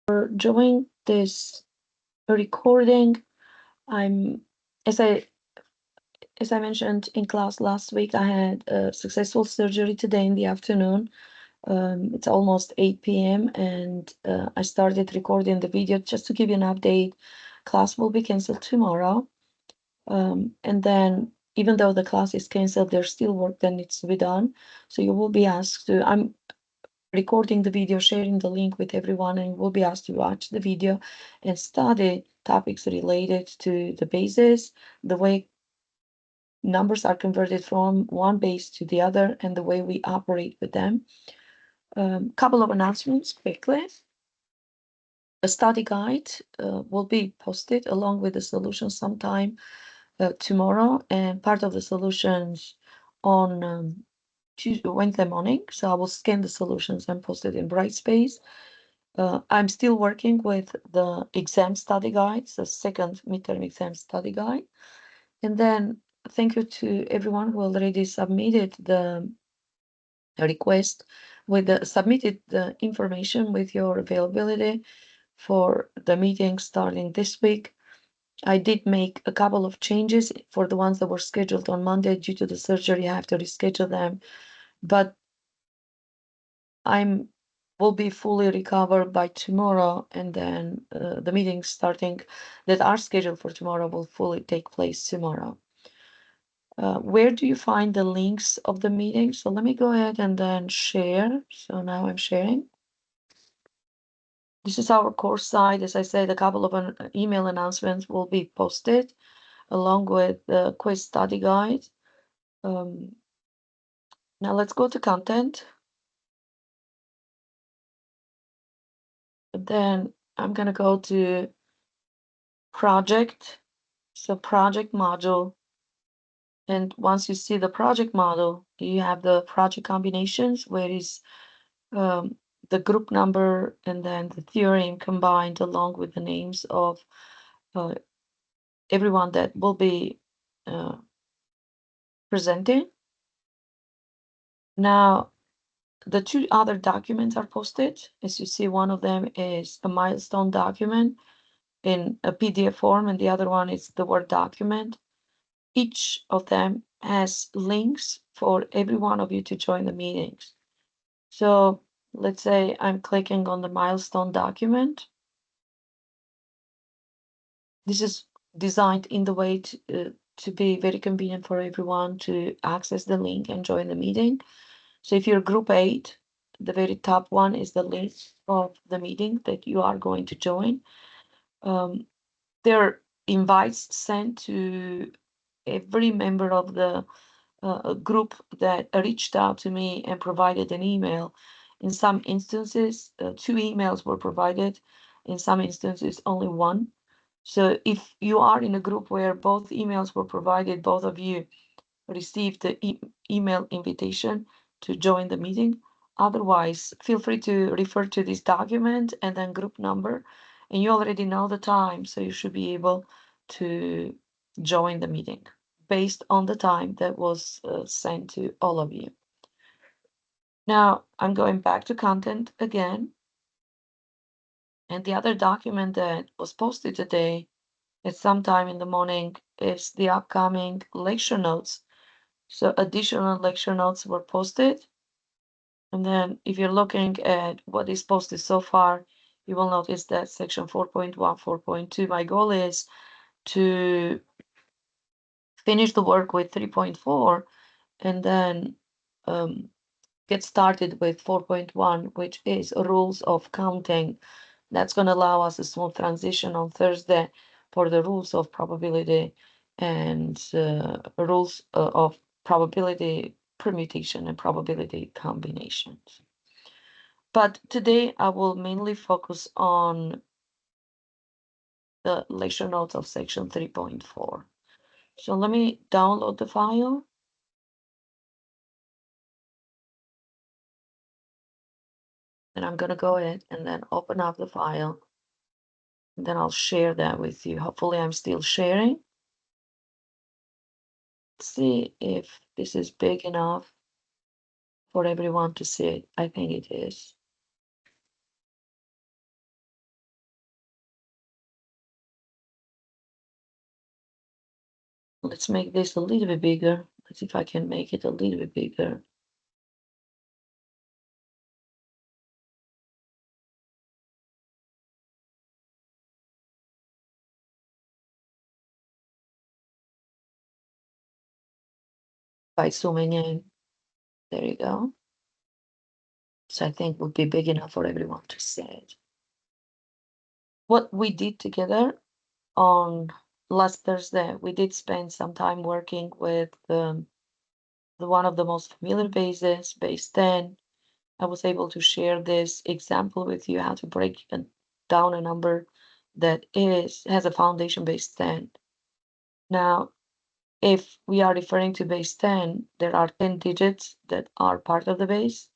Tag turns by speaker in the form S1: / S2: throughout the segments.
S1: For doing this recording, I'm as I as I mentioned in class last week, I had a successful surgery today in the afternoon. It's almost 8 p.m. and I started recording the video just to give you an update. Class will be canceled tomorrow. And then even though the class is canceled, there's still work that needs to be done. So you will be asked to, I'm recording the video, sharing the link with everyone, and you will be asked to watch the video and study topics related to the bases, the way numbers are converted from one base to the other, and the way we operate with them. Couple of announcements quickly. A study guide will be posted along with the solution sometime tomorrow, and part of the solutions on Tuesday, Wednesday morning. So I will scan the solutions and post it in Brightspace. I'm still working with the exam study guides, the second midterm exam study guide. And then thank you to everyone who already submitted the request with the submitted the information with your availability for the meeting starting this week. I did make a couple of changes for the ones that were scheduled on Monday due to the surgery. I have to reschedule them, but I'm will be fully recovered by tomorrow, and then the meetings starting that are scheduled for tomorrow will fully take place tomorrow. Where do you find the links of the meeting? So let me go ahead and then share. So now I'm sharing. This is our course site. As I said, a couple of email announcements will be posted along with the quiz study guide. Um, Now let's go to content. Then I'm gonna go to project. So project module. And once you see the project model, you have the project combinations where is the group number and then the theorem combined along with the names of uh, everyone that will be uh, presenting. Now, the two other documents are posted. As you see, one of them is a milestone document in a PDF form, and the other one is the Word document. Each of them has links for every one of you to join the meetings. So let's say I'm clicking on the milestone document. This is designed in the way to be very convenient for everyone to access the link and join the meeting. So if you're group 8, the very top one is the link of the meeting that you are going to join. There are invites sent to every member of the group that reached out to me and provided an email. In some instances, 2 emails were provided. In some instances, only one. So if you are in a group where both emails were provided, both of you received the email invitation to join the meeting. Otherwise, feel free to refer to this document and then group number. And you already know the time, so you should be able to join the meeting based on the time that was sent to all of you. Now, I'm going back to content again. And the other document that was posted today at some time in the morning is the upcoming lecture notes. So additional lecture notes were posted. And then if you're looking at what is posted so far, you will notice that section 4.1, 4.2, my goal is to finish the work with 3.4 and then get started with 4.1, which is rules of counting. That's going to allow us a smooth transition on Thursday for the rules of probability and rules of probability permutation and probability combinations. But today I will mainly focus on the lecture notes of section 3.4. So let me download the file. And I'm going to go ahead and then open up the file. And then I'll share that with you. Hopefully I'm still sharing. Let's see if this is big enough for everyone to see it. I think it is. Let's make this a little bit bigger. Let's see if I can make it a little bit bigger. By zooming in, there you go. So I think would be big enough for everyone to see it. What we did together on last Thursday, we did spend some time working with the one of the most familiar bases, base 10. I was able to share this example with you, how to break down a number that has a foundation base 10. Now, if we are referring to base 10, there are 10 digits that are part of the base,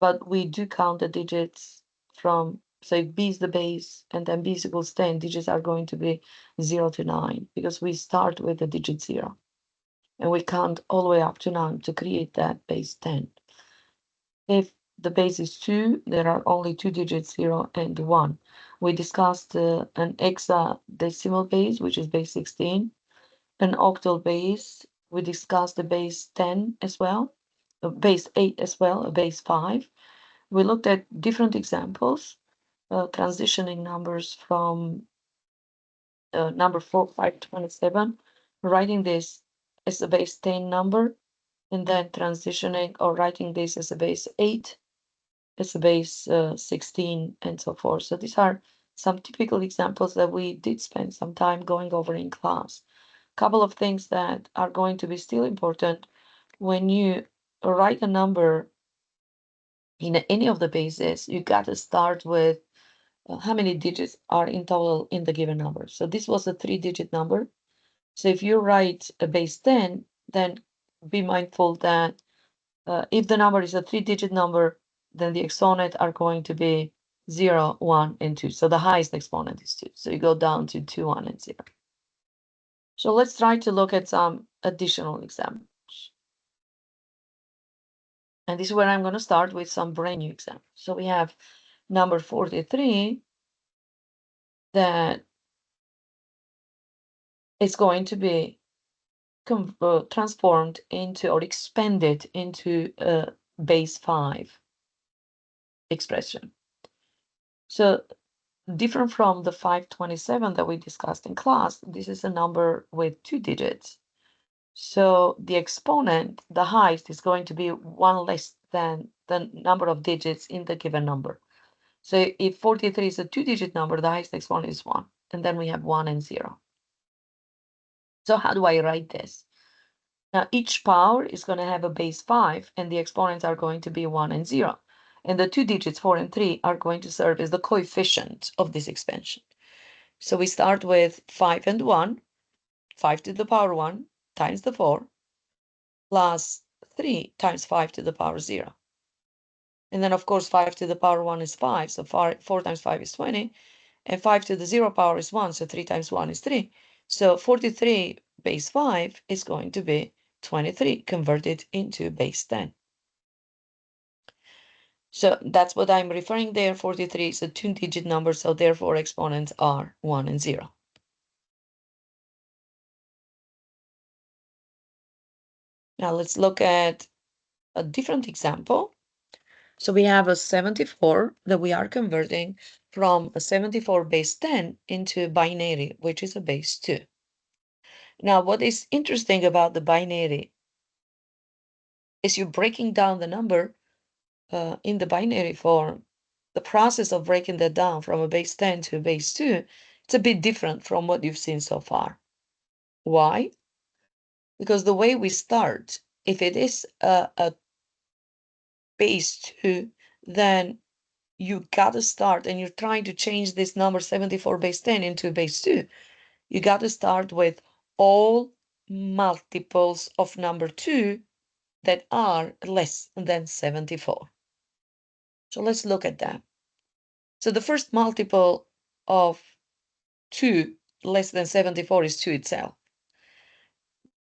S1: but we do count the digits from, so if B is the base and then B is equals 10, digits are going to be 0 to 9 because we start with the digit 0 and we count all the way up to 9 to create that base 10. If the base is 2, there are only two digits, 0 and 1. We discussed an hexadecimal base, which is base 16, an octal base. We discussed the base 10 as well, base 8 as well, a base 5. We looked at different examples, transitioning numbers from number 4, 5, 27, writing this as a base 10 number, and then transitioning or writing this as a base 8, as a base 16, and so forth. So these are some typical examples that we did spend some time going over in class. Couple of things that are going to be still important when you write a number in any of the bases, you got to start with how many digits are in total in the given number. So this was a 3-digit number. So if you write a base 10, then be mindful that if the number is a 3-digit number, then the exponent are going to be 0, 1, and 2. So the highest exponent is 2. So you go down to 2, 1, and 0. So let's try to look at some additional examples. And this is where I'm going to start with some brand new examples. So we have number 43 that is going to be transformed into or expanded into a base 5 expression. So different from the 527 that we discussed in class, this is a number with 2 digits. So the exponent, the highest, is going to be 1 less than the number of digits in the given number. So if 43 is a 2-digit number, the highest exponent is 1. And then we have 1 and 0. So how do I write this? Now each power is going to have a base 5, and the exponents are going to be 1 and 0. And the 2 digits, 4 and 3, are going to serve as the coefficient of this expansion. So we start with 5 and 1, 5 to the power 1 times the 4, plus 3 times 5 to the power 0. And then, of course, 5 to the power 1 is 5, so 4 times 5 is 20, and 5 to the 0 power is 1, so 3 times 1 is 3. So 43 base 5 is going to be 23 converted into base 10. So that's what I'm referring there. 43 is a 2-digit number, so therefore exponents are 1 and 0. Now let's look at a different example. So we have a 74 that we are converting from a 74 base 10 into binary, which is a base 2. Now, what is interesting about the binary is you're breaking down the number in the binary form. The process of breaking that down from a base 10 to a base 2, it's a bit different from what you've seen so far. Why? Because the way we start, if it is a base 2, then you got to start, and you're trying to change this number 74 base 10 into base 2. You got to start with all multiples of number 2 that are less than 74. So let's look at that. So the first multiple of 2 less than 74 is 2 itself.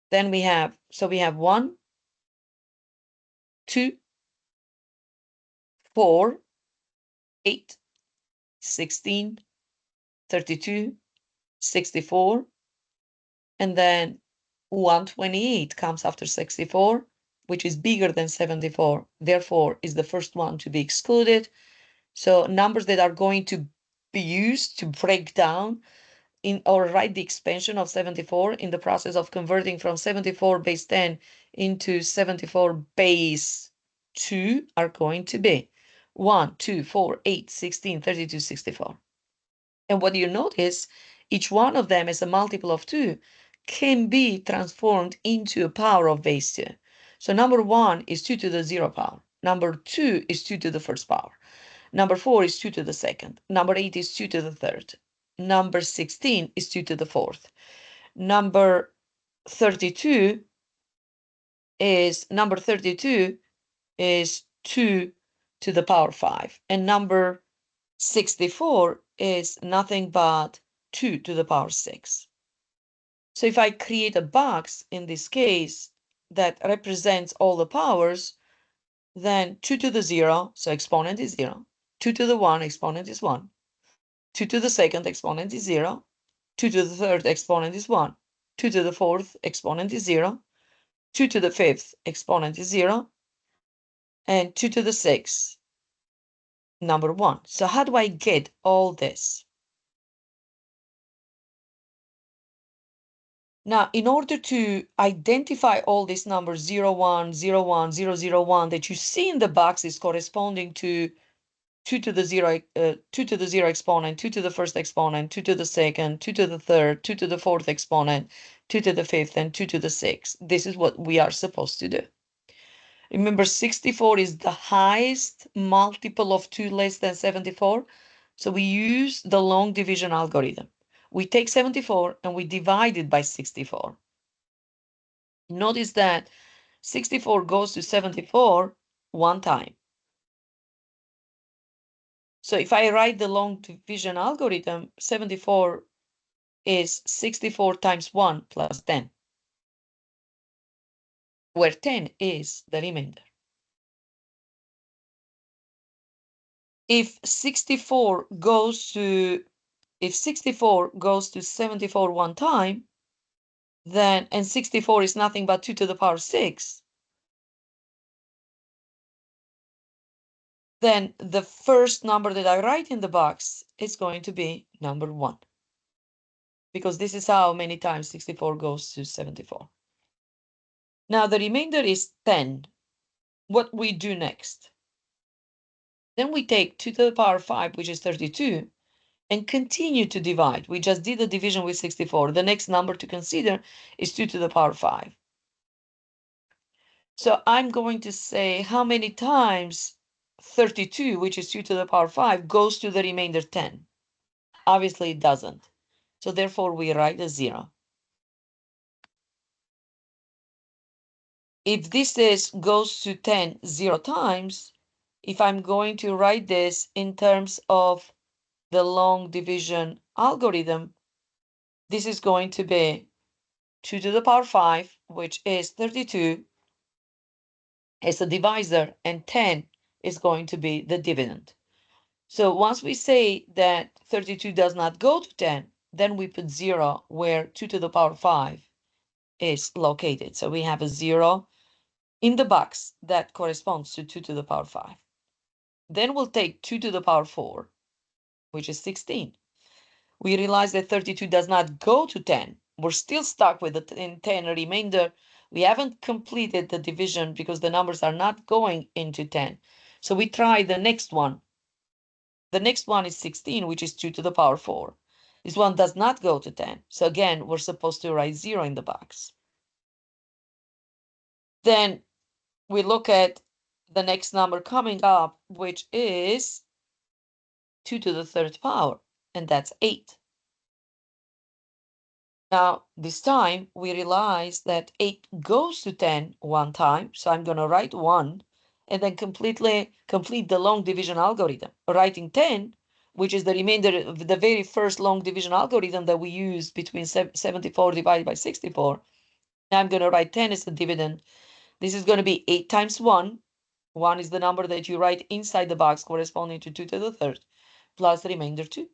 S1: Then we have 1, 2, 4, 8, 16, 32, 64, and then 128 comes after 64, which is bigger than 74, therefore is the first one to be excluded. So numbers that are going to be used to break down in or write the expansion of 74 in the process of converting from 74 base 10 into 74 base 2 are going to be 1, 2, 4, 8, 16, 32, 64. And what you notice, each one of them as a multiple of 2 can be transformed into a power of base 2. So number 1 is 2 to the 0 power. Number 2 is 2 to the first power. Number 4 is 2 to the second. Number 8 is 2 to the third. Number 16 is 2 to the fourth. Number 32 is 2 to the power 5. And number 64 is nothing but 2 to the power 6. So if I create a box in this case that represents all the powers, then 2 to the 0, so exponent is 0. 2 to the 1, exponent is 1. 2 to the second, exponent is 0. 2 to the third, exponent is 1. 2 to the fourth, exponent is 0. 2 to the fifth, exponent is 0. And 2 to the sixth, number 1. So how do I get all this? Now, in order to identify all these numbers 0, 1, 0, 1, 0, 0, 1 that you see in the boxes corresponding to 2 to the 0, 2 to the 0 exponent, 2 to the first exponent, 2 to the second, 2 to the third, 2 to the fourth exponent, 2 to the fifth, and 2 to the sixth. This is what we are supposed to do. Remember, 64 is the highest multiple of 2 less than 74. So we use the long division algorithm. We take 74 and we divide it by 64. Notice that 64 goes to 74 one time. So if I write the long division algorithm, 74 is 64 times 1 plus 10, where 10 is the remainder. If 64 goes to 74 one time, then, and 64 is nothing but 2 to the power 6, then the first number that I write in the box is going to be number 1. Because this is how many times 64 goes to 74. Now the remainder is 10. What we do next? Then we take 2 to the power 5, which is 32, and continue to divide. We just did the division with 64. The next number to consider is 2 to the power 5. So I'm going to say how many times 32, which is 2 to the power 5, goes to the remainder 10. Obviously it doesn't. So therefore we write a 0. If this goes to 10 0 times, if I'm going to write this in terms of the long division algorithm, this is going to be 2 to the power 5, which is 32, as a divisor, and 10 is going to be the dividend. So once we say that 32 does not go to 10, then we put 0 where 2 to the power 5 is located. So we have a 0 in the box that corresponds to 2 to the power 5. Then we'll take 2 to the power 4, which is 16. We realize that 32 does not go to 10. We're still stuck with the 10 remainder. We haven't completed the division because the numbers are not going into 10. So we try the next one. The next one is 16, which is 2 to the power 4. This one does not go to 10. So again, we're supposed to write 0 in the box. Then we look at the next number coming up, which is 2 to the third power, and that's 8. Now, this time, we realize that 8 goes to 10 one time, so I'm going to write 1, and then complete the long division algorithm, writing 10, which is the remainder of the very first long division algorithm that we use between 74 divided by 64. Now I'm going to write 10 as the dividend. This is going to be 8 times 1. 1 is the number that you write inside the box corresponding to 2 to the third, plus the remainder 2.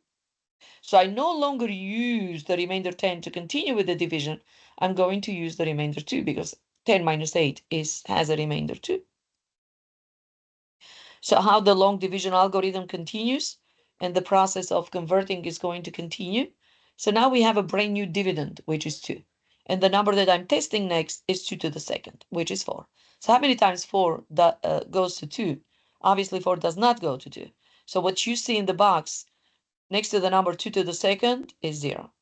S1: So I no longer use the remainder 10 to continue with the division. I'm going to use the remainder 2 because 10 minus 8 has a remainder 2. So how the long division algorithm continues and the process of converting is going to continue. So now we have a brand new dividend, which is 2. And the number that I'm testing next is 2 to the second, which is 4. So how many times 4 that goes to 2? Obviously 4 does not go to 2. So what you see in the box next to the number 2 to the second is 0.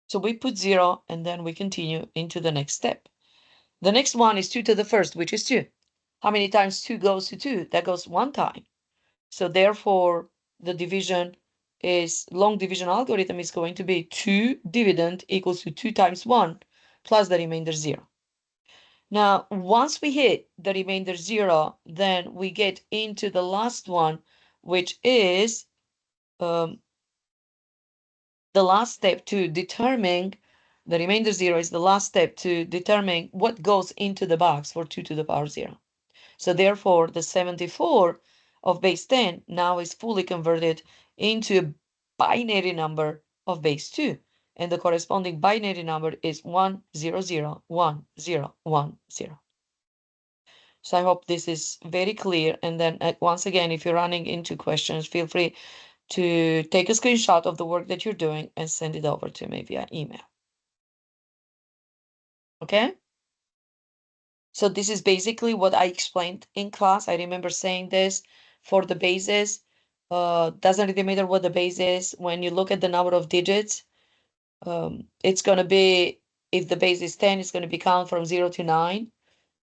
S1: So we put 0 and then we continue into the next step. The next one is 2 to the first, which is 2. How many times 2 goes to 2? That goes 1 time. So therefore, the division is long division algorithm is going to be 2 dividend equals to 2 times 1 plus the remainder 0. Now, once we hit the remainder 0, then we get into the last one, which is the last step to determine the remainder 0 is the last step to determine what goes into the box for 2 to the power 0. So therefore, the 74 of base 10 now is fully converted into a binary number of base 2. And the corresponding binary number is 1001010. So I hope this is very clear. And then once again, if you're running into questions, feel free to take a screenshot of the work that you're doing and send it over to me via email. Okay? So this is basically what I explained in class. I remember saying this for the bases. Doesn't really matter what the base is. When you look at the number of digits, it's going to be, if the base is 10, it's going to be count from 0 to 9.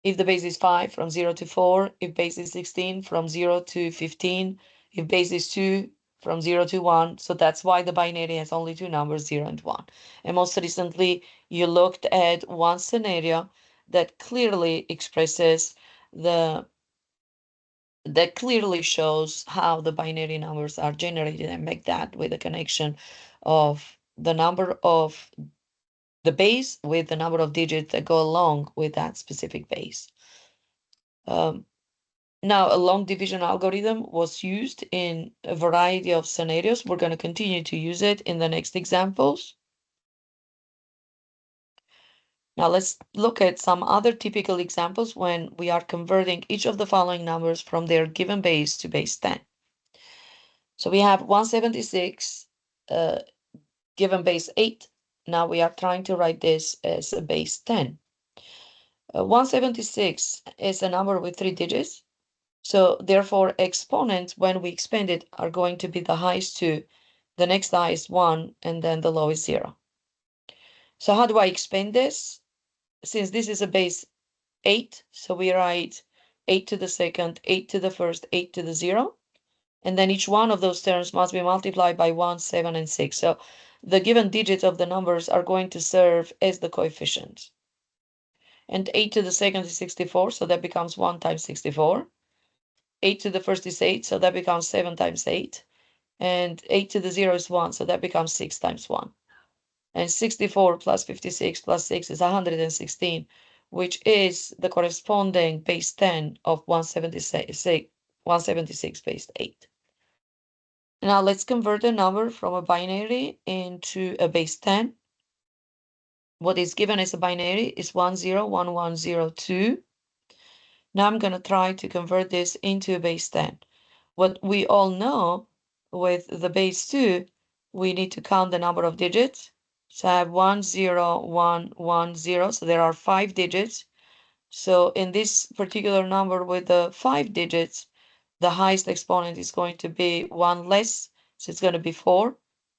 S1: If the base is 5, from 0 to 4. If base is 16, from 0 to 15. If base is 2, from 0 to 1. So that's why the binary has only two numbers, 0 and 1. And most recently, you looked at one scenario that clearly expresses that clearly shows how the binary numbers are generated, and make that with a connection of the number of the base with the number of digits that go along with that specific base. Now, a long division algorithm was used in a variety of scenarios. We're going to continue to use it in the next examples. Now let's look at some other typical examples when we are converting each of the following numbers from their given base to base 10. So we have 176 given base 8. Now we are trying to write this as a base 10. 176 is a number with 3 digits. So therefore, exponents, when we expand it, are going to be the highest 2, the next highest 1, and then the lowest 0. So how do I expand this? Since this is a base 8, so we write 8 to the second, 8 to the first, 8 to the 0. And then each one of those terms must be multiplied by 1, 7, and 6. So the given digits of the numbers are going to serve as the coefficients. And 8 to the second is 64, so that becomes 1 times 64. 8 to the first is 8, so that becomes 7 times 8. And 8 to the 0 is 1, so that becomes 6 times 1. And 64 plus 56 plus 6 is 116, which is the corresponding base 10 of 176 base 8. Now let's convert a number from a binary into a base 10. What is given as a binary is 101102. Now I'm going to try to convert this into a base 10. What we all know with the base 2, we need to count the number of digits. So I have 10110, so there are 5 digits. So in this particular number with the 5 digits, the highest exponent is going to be 1 less, so it's going to be 4.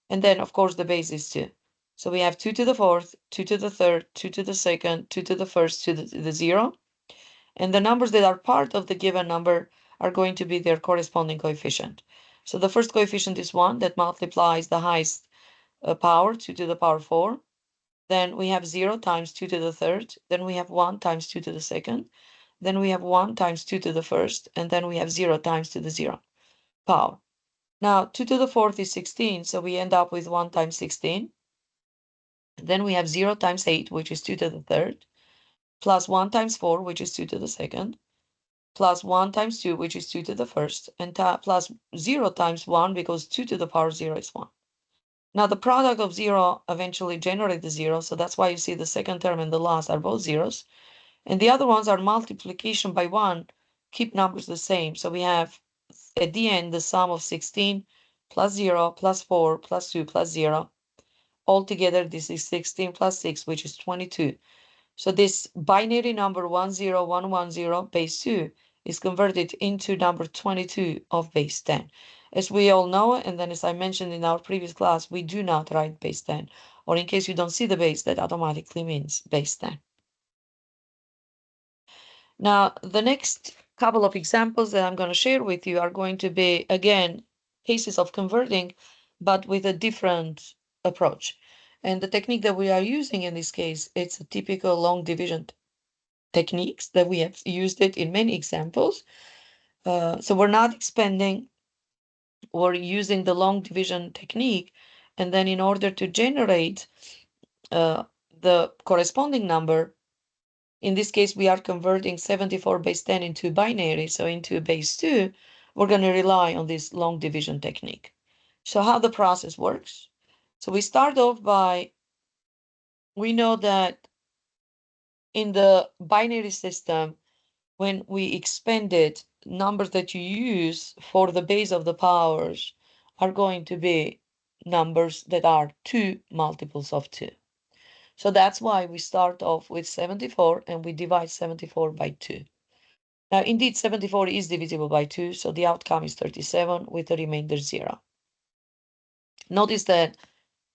S1: And then, of course, the base is 2. So we have 2 to the fourth, 2 to the third, 2 to the second, 2 to the first, 2 to the 0. And the numbers that are part of the given number are going to be their corresponding coefficient. So the first coefficient is 1 that multiplies the highest power, 2 to the power 4. Then we have 0 times 2 to the third. Then we have 1 times 2 to the second. Then we have 1 times 2 to the first. And then we have 0 times to the 0 power. Now 2 to the fourth is 16, so we end up with 1 times 16. Then we have 0 times 8, which is 2 to the third, plus 1 times 4, which is 2 to the second, plus 1 times 2, which is 2 to the first, and plus 0 times 1, because 2 to the power 0 is 1. Now the product of 0 eventually generates the 0, so that's why you see the second term and the last are both zeros. And the other ones are multiplication by 1, keep numbers the same. So we have at the end the sum of 16 plus 0 plus 4 plus 2 plus 0. Altogether, this is 16 plus 6, which is 22. So this binary number 10110 base 2 is converted into number 22 of base 10. As we all know, and then as I mentioned in our previous class, we do not write base 10. Or in case you don't see the base, that automatically means base 10. Now, the next couple of examples that I'm going to share with you are going to be, again, cases of converting, but with a different approach. And the technique that we are using in this case, it's a typical long division techniques that we have used it in many examples. So we're not expanding, we're using the long division technique. And then in order to generate the corresponding number, in this case, we are converting 74 base 10 into binary, so into base 2. We're going to rely on this long division technique. So how the process works. So we start off by, we know that in the binary system, when we expand it, numbers that you use for the base of the powers are going to be numbers that are 2 multiples of 2. So that's why we start off with 74 and we divide 74 by 2. Now, indeed, 74 is divisible by 2, so the outcome is 37 with the remainder 0. Notice that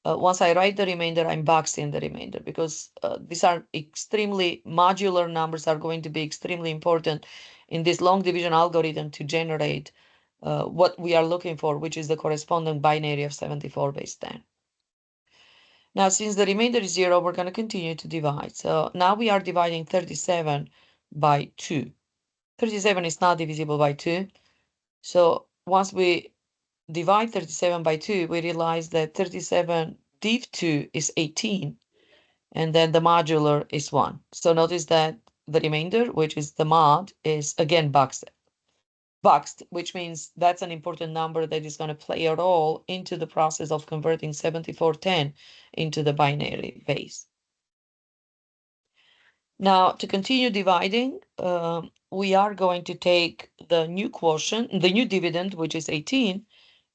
S1: once I write the remainder, I'm boxing the remainder because these are extremely modular numbers are going to be extremely important in this long division algorithm to generate what we are looking for, which is the corresponding binary of 74 base 10. Now, since the remainder is 0, we're going to continue to divide. So now we are dividing 37 by 2. 37 is not divisible by 2. So once we divide 37 by 2, we realize that 37 div 2 is 18, and then the modular is 1. So notice that the remainder, which is the mod, is again boxed, which means that's an important number that is going to play a role into the process of converting 7410 into the binary base. Now, to continue dividing, we are going to take the new quotient, the new dividend, which is 18,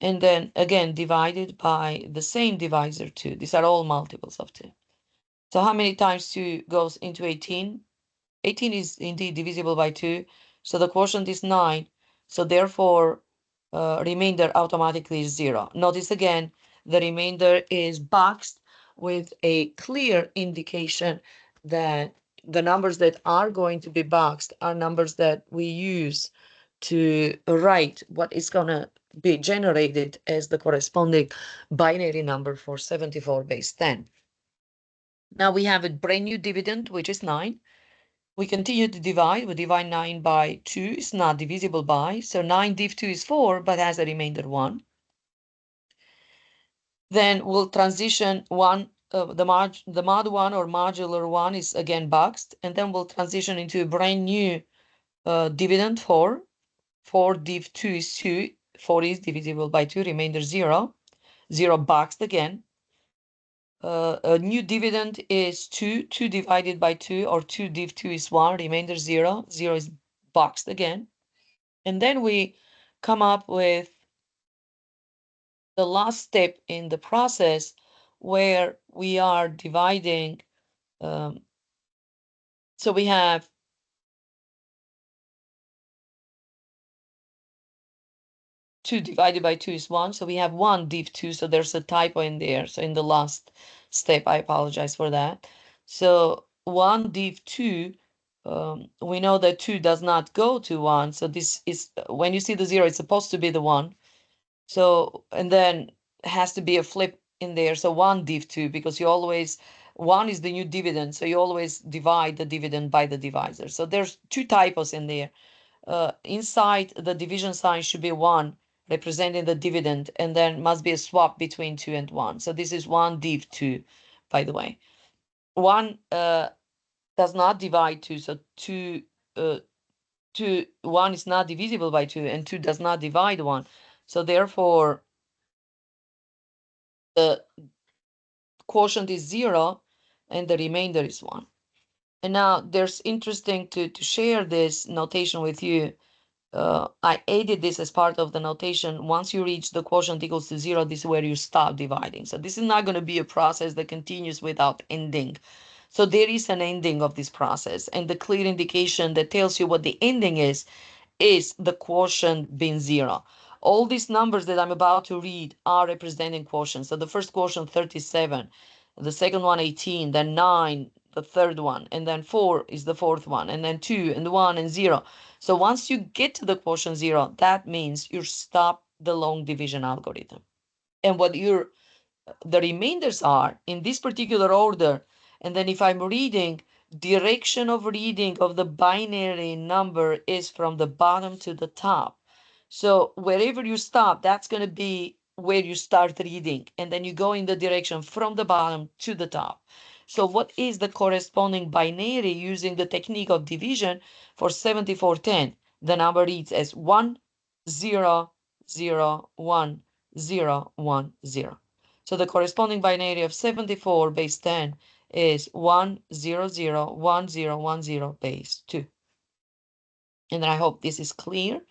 S1: and then again divide it by the same divisor 2. These are all multiples of 2. So how many times 2 goes into 18? 18 is indeed divisible by 2, so the quotient is 9. So therefore, remainder automatically is 0. Notice again, the remainder is boxed with a clear indication that the numbers that are going to be boxed are numbers that we use to write what is going to be generated as the corresponding binary number for 74 base 10. Now we have a brand new dividend, which is 9. We continue to divide. We divide 9 by 2. It's not divisible by. So 9 div 2 is 4, but has a remainder 1. Then we'll transition 1. The mod 1 or modular 1 is again boxed. And then we'll transition into a brand new dividend 4. 4 div 2 is 2. 4 is divisible by 2. Remainder 0. 0 boxed again. A new dividend is 2. 2 divided by 2, or 2 div 2 is 1. Remainder 0. 0 is boxed again. And then we come up with the last step in the process where we are dividing. So we have 2 divided by 2 is 1. So we have 1 div 2. So there's a typo in there. So in the last step, I apologize for that. So 1 div 2, we know that 2 does not go to 1. So this is, when you see the 0, it's supposed to be the 1. So, and then has to be a flip in there. So 1 div 2, because you always, 1 is the new dividend. So you always divide the dividend by the divisor. So there's 2 typos in there. Inside the division sign should be 1 representing the dividend, and then must be a swap between 2 and 1. So this is 1 div 2, by the way. 1 does not divide 2. So 1 is not divisible by 2, and 2 does not divide 1. So therefore, the quotient is 0 and the remainder is 1. And now there's interesting to share this notation with you. I added this as part of the notation. Once you reach the quotient equals to 0, this is where you stop dividing. So this is not going to be a process that continues without ending. So there is an ending of this process, and the clear indication that tells you what the ending is the quotient being 0. All these numbers that I'm about to read are representing quotients. So the first quotient 37, the second one 18, then 9, the third one, and then 4 is the fourth one, and then 2 and 1 and 0. So once you get to the quotient 0, that means you stop the long division algorithm. And what the remainders are in this particular order. And then if I'm reading, direction of reading of the binary number is from the bottom to the top. So wherever you stop, that's going to be where you start reading. And then you go in the direction from the bottom to the top. So what is the corresponding binary using the technique of division for 7410? The number reads as 1, 0, 0, 1, 0, 1, 0. So the corresponding binary of 74 base 10 is 1, 0, 0, 1, 0, 1, 0 base 2. And I hope this is clear.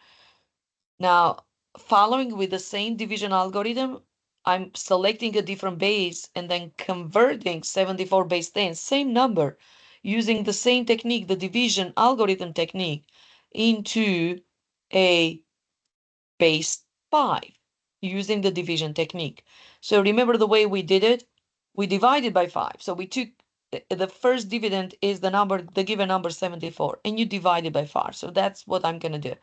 S1: Now, following with the same division algorithm, I'm selecting a different base and then converting 74 base 10, same number, using the same technique, the division algorithm technique, into a base 5 using the division technique. So remember the way we did it? We divided by 5. So we took the first dividend is the number, the given number 74, and you divide it by 5. So that's what I'm going to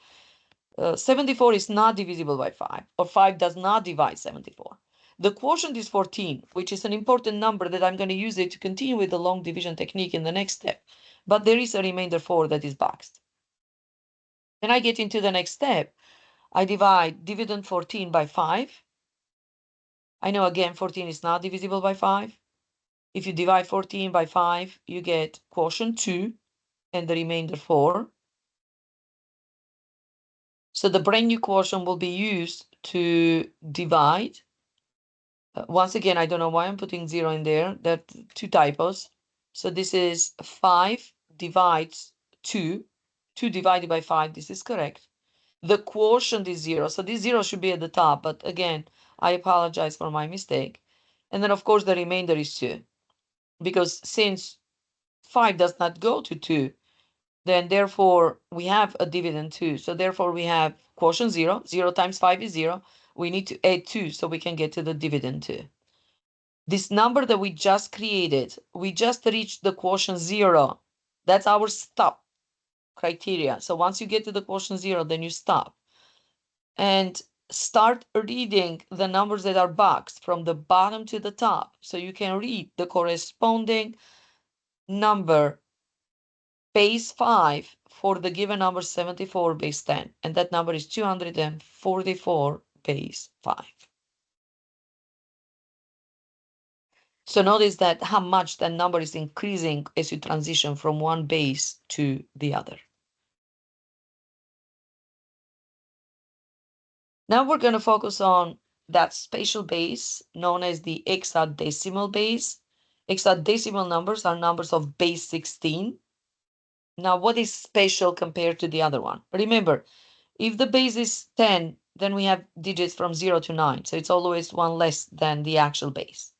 S1: do. 74 is not divisible by 5, or 5 does not divide 74. The quotient is 14, which is an important number that I'm going to use it to continue with the long division technique in the next step. But there is a remainder 4 that is boxed. Then I get into the next step. I divide dividend 14 by 5. I know again 14 is not divisible by 5. If you divide 14 by 5, you get quotient 2 and the remainder 4. So the brand new quotient will be used to divide. Once again, I don't know why I'm putting 0 in there. There are 2 typos. So this is 5 divides 2. 2 divided by 5, this is correct. The quotient is 0. So this 0 should be at the top. But again, I apologize for my mistake. And then, of course, the remainder is 2. Because since 5 does not go to 2, then therefore we have a dividend 2. So therefore we have quotient 0. 0 times 5 is 0. We need to add 2 so we can get to the dividend 2. This number that we just created, we just reached the quotient 0. That's our stop criteria. So once you get to the quotient 0, then you stop. And start reading the numbers that are boxed from the bottom to the top. So you can read the corresponding number base 5 for the given number 74 base 10. And that number is 244 base 5. So notice that how much that number is increasing as you transition from one base to the other. Now we're going to focus on that spatial base known as the hexadecimal base. Hexadecimal numbers are numbers of base 16. Now, what is spatial compared to the other one? Remember, if the base is 10, then we have digits from 0 to 9. So it's always one less than the actual base.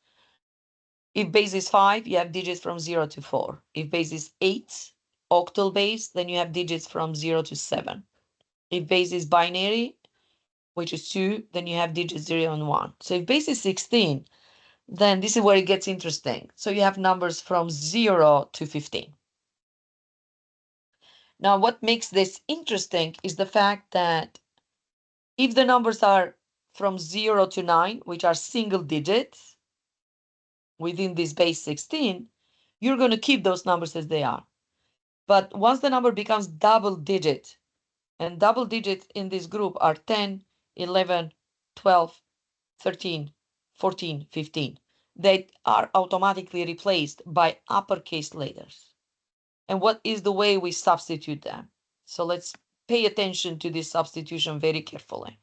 S1: If base is 5, you have digits from 0 to 4. If base is 8, octal base, then you have digits from 0 to 7. If base is binary, which is 2, then you have digits 0 and 1. So if base is 16, then this is where it gets interesting. So you have numbers from 0 to 15. Now, what makes this interesting is the fact that if the numbers are from 0 to 9, which are single digits within this base 16, you're going to keep those numbers as they are. But once the number becomes double digit, and double digits in this group are 10, 11, 12, 13, 14, 15, they are automatically replaced by uppercase letters. And what is the way we substitute them? So let's pay attention to this substitution very carefully.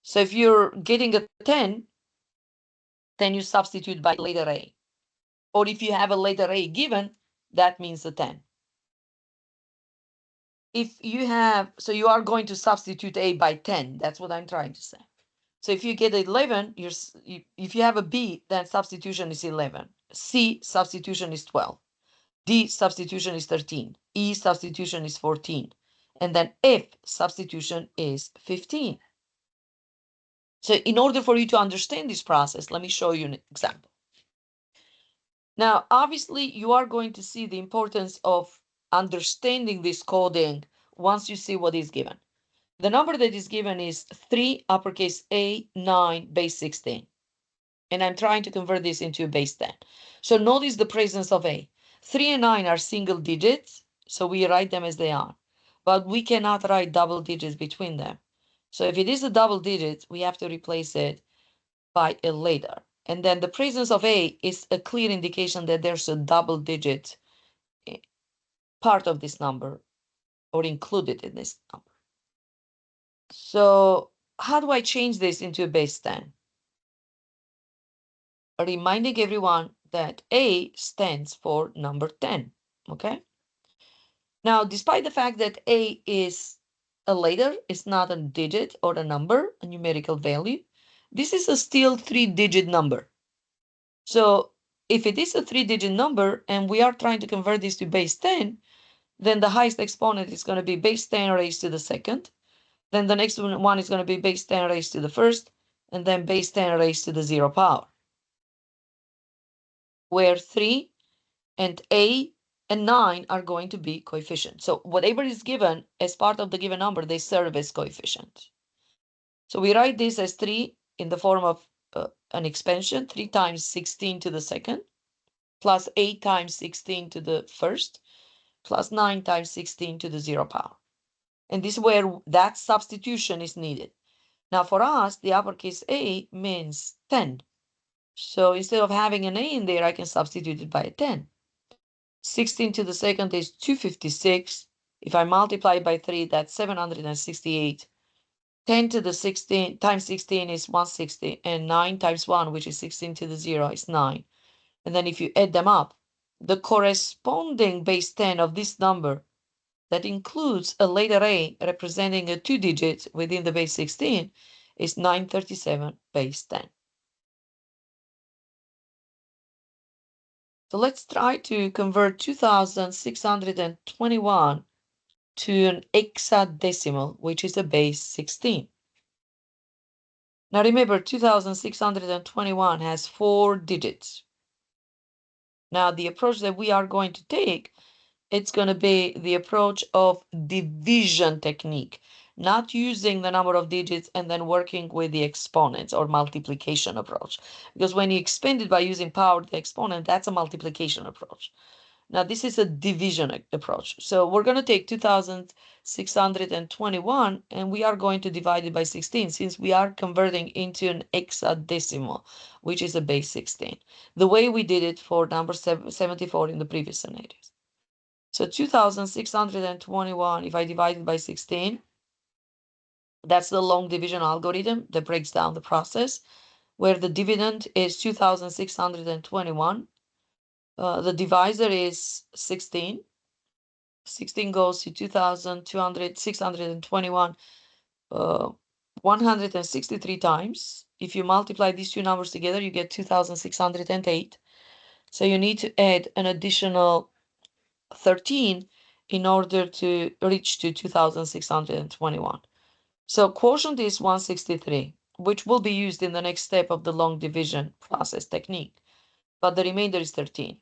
S1: So if you're getting a 10, then you substitute by letter A. Or if you have a letter A given, that means a 10. If you have, so you are going to substitute A by 10. That's what I'm trying to say. So if you get 11, if you have a B, then substitution is 11. C, substitution is 12. D, substitution is 13. E, substitution is 14. And then F, substitution is 15. So in order for you to understand this process, let me show you an example. Now, obviously, you are going to see the importance of understanding this coding once you see what is given. The number that is given is 3 uppercase A 9 base 16. And I'm trying to convert this into a base 10. So notice the presence of A. 3 and 9 are single digits, so we write them as they are. But we cannot write double digits between them. So if it is a double digit, we have to replace it by a letter. And then the presence of A is a clear indication that there's a double digit part of this number or included in this number. So how do I change this into a base 10? Reminding everyone that A stands for number 10, okay? Now, despite the fact that A is a letter, it's not a digit or a number, a numerical value, this is a still 3-digit number. So if it is a 3-digit number and we are trying to convert this to base 10, then the highest exponent is going to be base 10 raised to the second. Then the next one is going to be base 10 raised to the first, and then base 10 raised to the 0 power, where 3 and A and 9 are going to be coefficients. So whatever is given as part of the given number, they serve as coefficients. So we write this as 3 in the form of an expansion, 3 times 16 to the second, plus 8 times 16 to the first, plus 9 times 16 to the 0 power. And this is where that substitution is needed. Now for us, the uppercase A means 10. So instead of having an A in there, I can substitute it by a 10. 16 to the second is 256. If I multiply by 3, that's 768. 10 to the 16 times 16 is 160. And 9 times 1, which is 16 to the 0, is 9. And then if you add them up, the corresponding base 10 of this number that includes a letter A representing a 2 digits within the base 16 is 937 base 10. So let's try to convert 2621 to an hexadecimal, which is a base 16. Now remember, 2621 has 4 digits. Now the approach that we are going to take, it's going to be the approach of division technique, not using the number of digits and then working with the exponents or multiplication approach. Because when you expand it by using power to the exponent, that's a multiplication approach. Now this is a division approach. So we're going to take 2621 and we are going to divide it by 16 since we are converting into an hexadecimal, which is a base 16. The way we did it for number 74 in the previous scenarios. So 2621, if I divide it by 16, that's the long division algorithm that breaks down the process, where the dividend is 2621. The divisor is 16. 16 goes to 621, 163 times. If you multiply these two numbers together, you get 2608. So you need to add an additional 13 in order to reach to 2621. So quotient is 163, which will be used in the next step of the long division process technique, but the remainder is 13.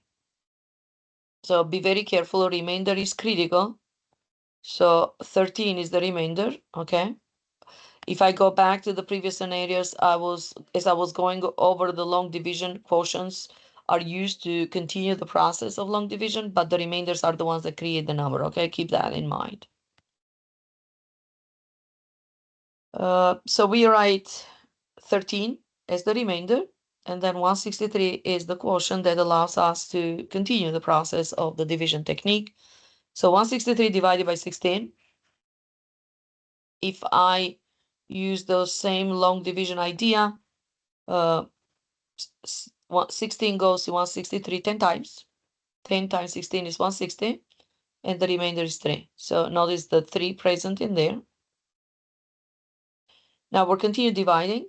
S1: So be very careful, remainder is critical. So 13 is the remainder, okay? If I go back to the previous scenarios, as I was going over the long division, quotients are used to continue the process of long division, but the remainders are the ones that create the number, okay? Keep that in mind. So we write 13 as the remainder, and then 163 is the quotient that allows us to continue the process of the division technique. So 163 divided by 16. If I use the same long division idea, 16 goes to 163 10 times. 10 times 16 is 160, and the remainder is 3. So notice the 3 present in there. Now we'll continue dividing.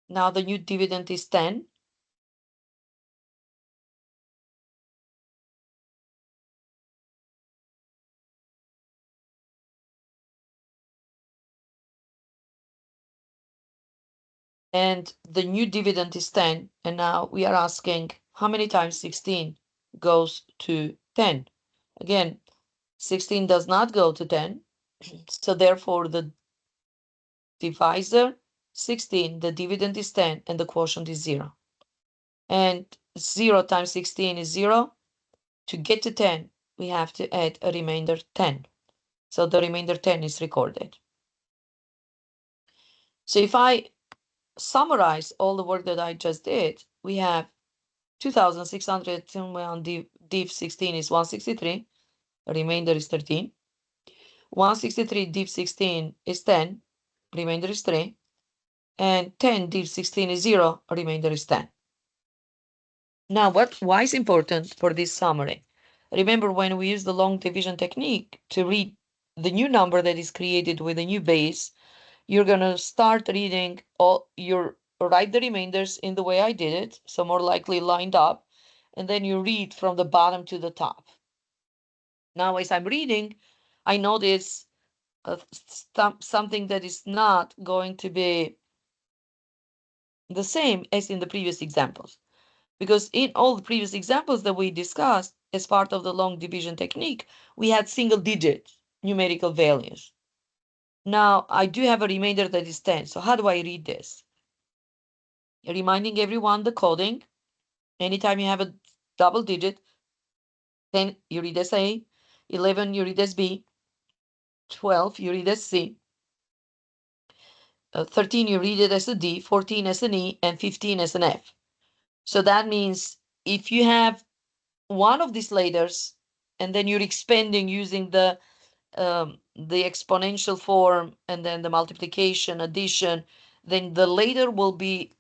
S1: Now the new dividend is 10. And the new dividend is 10. And now we are asking how many times 16 goes to 10. Again, 16 does not go to 10. So therefore the divisor 16, the dividend is 10, and the quotient is 0. And 0 times 16 is 0. To get to 10, we have to add a remainder 10. So the remainder 10 is recorded. So if I summarize all the work that I just did, we have 2,621 div 16 is 163, remainder is 13. 163 div 16 is 10, remainder is 3. And 10 div 16 is 0, remainder is 10. Now, why is important for this summary? Remember, when we use the long division technique to read the new number that is created with a new base, you're going to start reading write the remainders in the way I did it, so more likely lined up, and then you read from the bottom to the top. Now, as I'm reading, I notice something that is not going to be the same as in the previous examples. Because in all the previous examples that we discussed as part of the long division technique, we had single digit numerical values. Now I do have a remainder that is 10. So how do I read this? Reminding everyone the coding. Anytime you have a double digit, 10 you read as A, 11 you read as B, 12 you read as C, 13 you read it as a D, 14 as an E, and 15 as an F. So that means if you have one of these letters and then you're expanding using the exponential form and then the multiplication, addition, then the later will be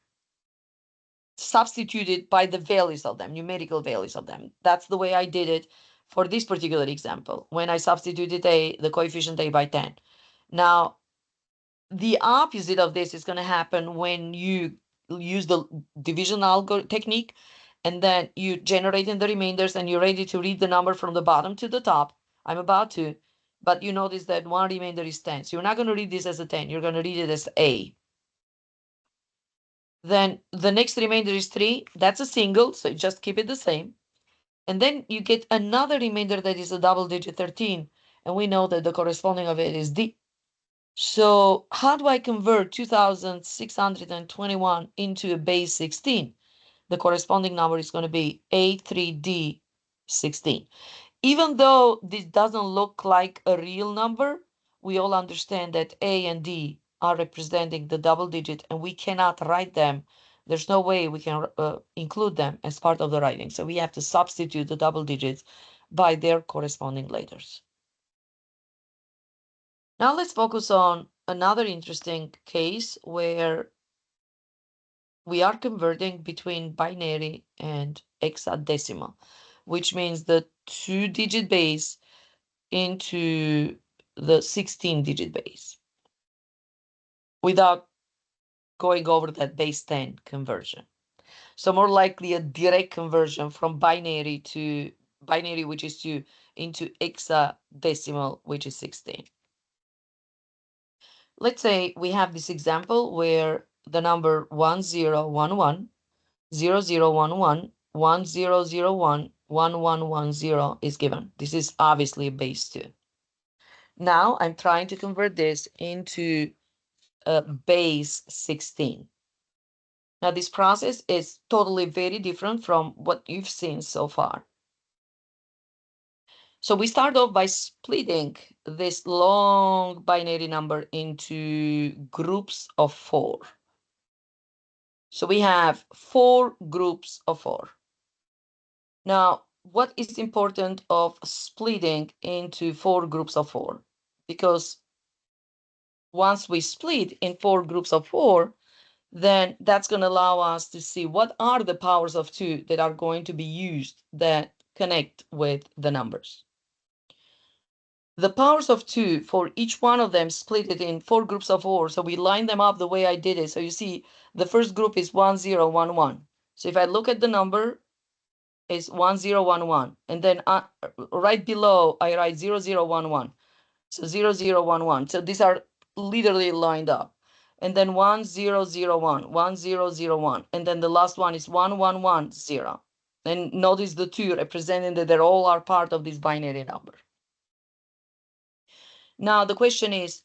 S1: substituted by the values of them, numerical values of them. That's the way I did it for this particular example, when I substituted the coefficient a by 10. Now, the opposite of this is going to happen when you use the division algorithm technique, and then you generate in the remainders and you're ready to read the number from the bottom to the top. I'm about to, but you notice that one remainder is 10. So you're not going to read this as a 10. You're going to read it as A. Then the next remainder is 3. That's a single, so just keep it the same. And then you get another remainder that is a double digit 13. And we know that the corresponding of it is D. So how do I convert 2,621 into a base 16? The corresponding number is going to be A3D16. Even though this doesn't look like a real number, we all understand that A and D are representing the double digit, and we cannot write them. There's no way we can include them as part of the writing. So we have to substitute the double digits by their corresponding letters. Now let's focus on another interesting case where we are converting between binary and hexadecimal, which means the 2-digit base into the 16-digit base without going over that base 10 conversion. So more likely a direct conversion from binary, which is 2, into hexadecimal, which is 16. Let's say we have this example where the number 1011, 0011, 1001, 1110 is given. This is obviously a base 2. Now I'm trying to convert this into a base 16. Now this process is totally very different from what you've seen so far. So we start off by splitting this long binary number into groups of 4. So we have 4 groups of 4. Now, what is important of splitting into 4 groups of 4? Because once we split in 4 groups of 4, then that's going to allow us to see what are the powers of 2 that are going to be used that connect with the numbers. The powers of 2, for each one of them, split it in 4 groups of 4. So we line them up the way I did it. So you see, the first group is 1, 0, 1, 1. So if I look at the number, it's 1, 0, 1, 1. And then right below, I write 0, 0, 1, 1. So 0, 0, 1, 1. So these are literally lined up. And then 1, 0, 0, 1, 1, 0, 0, 1. And then the last one is 1, 1, 1, 0. And notice the 2 representing that they all are part of this binary number. Now the question is,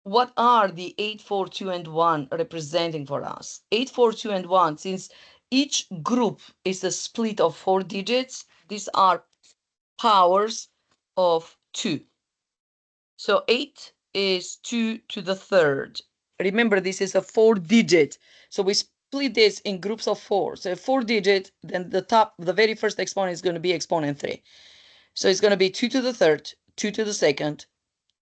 S1: what are the 8, 4, 2, and 1 representing for us? 8, 4, 2, and 1, since each group is a split of 4 digits, these are powers of 2. So 8 is 2 to the third. Remember, this is a 4-digit. So we split this in groups of 4. So a 4-digit, then the very first exponent is going to be exponent 3. So it's going to be 2 to the third, 2 to the second,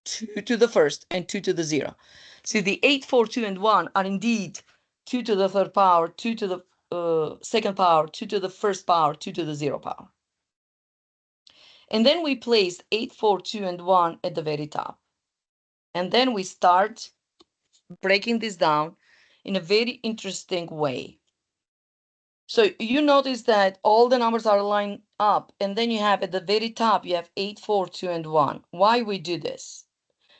S1: 2 to the first, and 2 to the 0. See, the 8, 4, 2, and 1 are indeed 2 to the third power, 2 to the second power, 2 to the first power, 2 to the 0 power. And then we place 8, 4, 2, and 1 at the very top. And then we start breaking this down in a very interesting way. So you notice that all the numbers are lined up, and then you have at the very top, you have 8, 4, 2, and 1. Why we do this?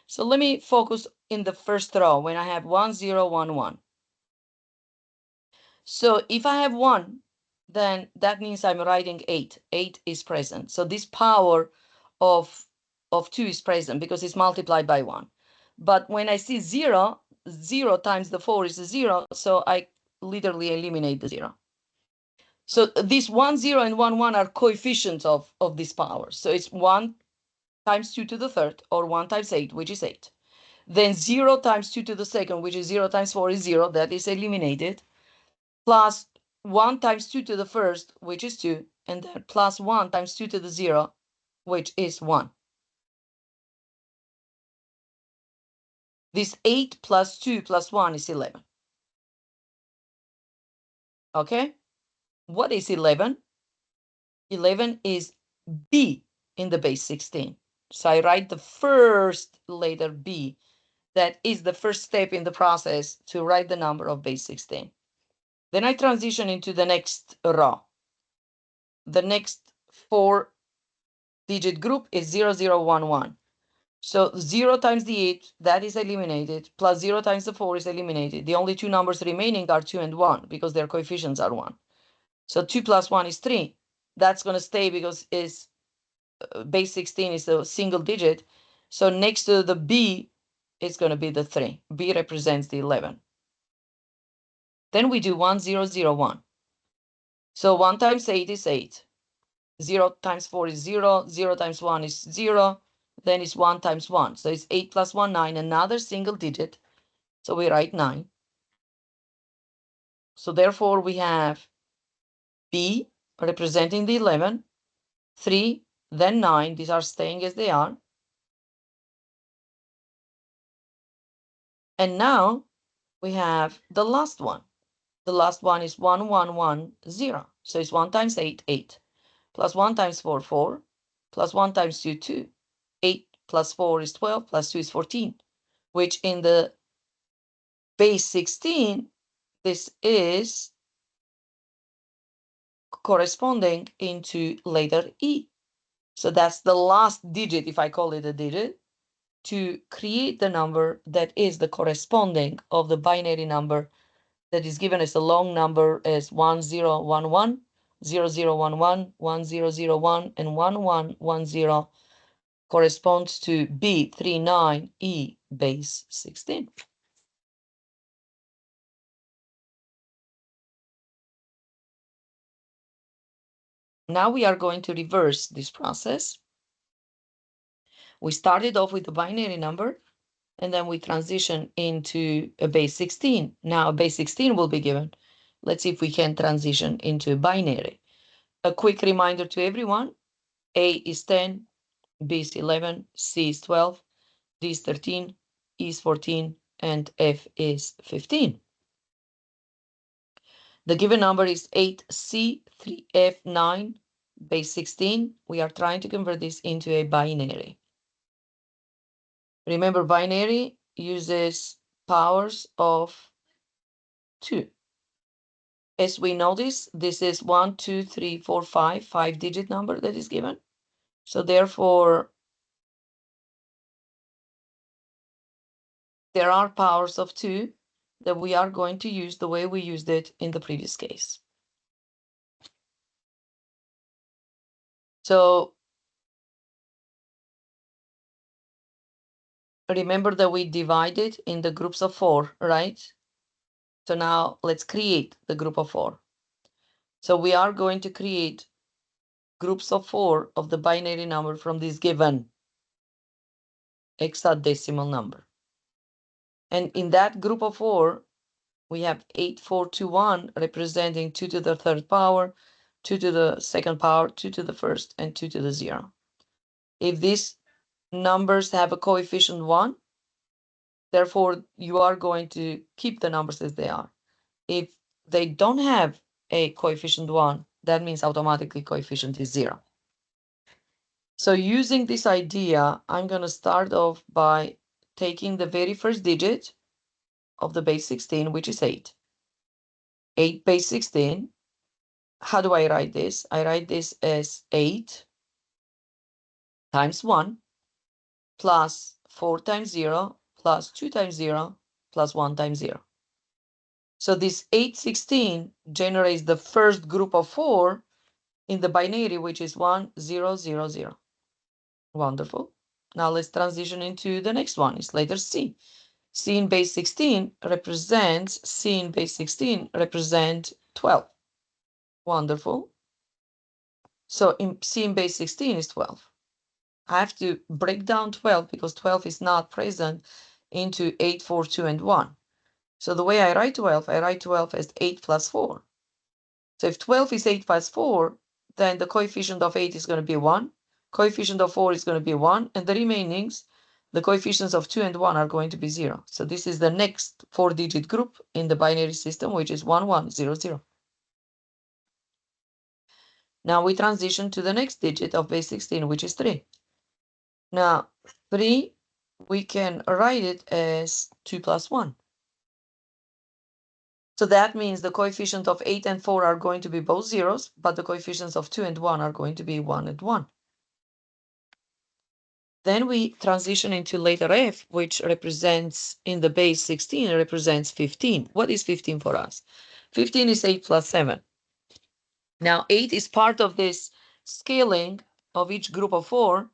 S1: So let me focus in the first row when I have 1, 0, 1, 1. So if I have 1, then that means I'm writing 8. 8 is present. So this power of 2 is present because it's multiplied by 1. But when I see 0, 0 times the 4 is a 0, so I literally eliminate the 0. So these 1, 0, and 1, 1 are coefficients of this power. So it's 1 times 2 to the third, or 1 times 8, which is 8. Then 0 times 2 to the second, which is 0 times 4 is 0, that is eliminated, plus 1 times 2 to the first, which is 2, and then plus 1 times 2 to the 0, which is 1. This 8 plus 2 plus 1 is 11. Okay? What is 11? 11 is B in the base 16. So I write the first letter B. That is the first step in the process to write the number of base 16. Then I transition into the next row. The next 4-digit group is 0, 0, 1, 1. So 0 times the 8, that is eliminated, plus 0 times the 4 is eliminated. The only two numbers remaining are 2 and 1 because their coefficients are 1. So 2 plus 1 is 3. That's going to stay because it's base 16 is a single digit. So next to the B, it's going to be the 3. B represents the 11. Then we do 1, 0, 0, 1. So 1 times 8 is 8. 0 times 4 is 0. 0 times 1 is 0. Then it's 1 times 1. So it's 8 plus 1, 9, another single digit. So we write 9. So therefore we have B representing the 11, 3, then 9. These are staying as they are. And now we have the last one. The last one is 1, 1, 1, 0. So it's 1 times 8, 8. Plus 1 times 4, 4. Plus 1 times 2, 2. 8 plus 4 is 12, plus 2 is 14, which in the base 16, this is corresponding into letter E. So that's the last digit, if I call it a digit, to create the number that is the corresponding of the binary number that is given as a long number as 1011, 0011, 1001, and 1110 corresponds to B39E base 16. Now we are going to reverse this process. We started off with a binary number, and then we transition into a base 16. Now a base 16 will be given. Let's see if we can transition into a binary. A quick reminder to everyone, A is 10, B is 11, C is 12, D is 13, E is 14, and F is 15. The given number is 8C3F9 base 16. We are trying to convert this into a binary. Remember, binary uses powers of 2. As we notice, this is 1, 2, 3, 4, 5, 5-digit number that is given. So therefore, there are powers of 2 that we are going to use the way we used it in the previous case. So remember that we divided in the groups of 4, right? So now let's create the group of 4. So we are going to create groups of 4 of the binary number from this given hexadecimal number. And in that group of 4, we have 8, 4, 2, 1 representing 2 to the third power, 2 to the second power, 2 to the first, and 2 to the 0. If these numbers have a coefficient 1, therefore you are going to keep the numbers as they are. If they don't have a coefficient 1, that means automatically coefficient is 0. So using this idea, I'm going to start off by taking the very first digit of the base 16, which is 8. 8 base 16. How do I write this? I write this as 8 times 1 plus 4 times 0 plus 2 times 0 plus 1 times 0. So this 816 generates the first group of 4 in the binary, which is 1, 0, 0, 0. Wonderful. Now let's transition into the next one. It's letter C. C in base 16 represents 12. Wonderful. So C in base 16 is 12. I have to break down 12 because 12 is not present into 8, 4, 2, and 1. So the way I write 12 as 8 plus 4. So if 12 is 8 plus 4, then the coefficient of 8 is going to be 1. Coefficient of 4 is going to be 1. And the remainings, the coefficients of 2 and 1 are going to be 0. So this is the next 4-digit group in the binary system, which is 1, 1, 0, 0. Now we transition to the next digit of base 16, which is 3. Now 3, we can write it as 2 plus 1. So that means the coefficient of 8 and 4 are going to be both zeros, but the coefficients of 2 and 1 are going to be 1 and 1. Then we transition into letter F, which represents, in the base 16, represents 15. What is 15 for us? 15 is 8 plus 7. Now 8 is part of this scaling of each group of 4,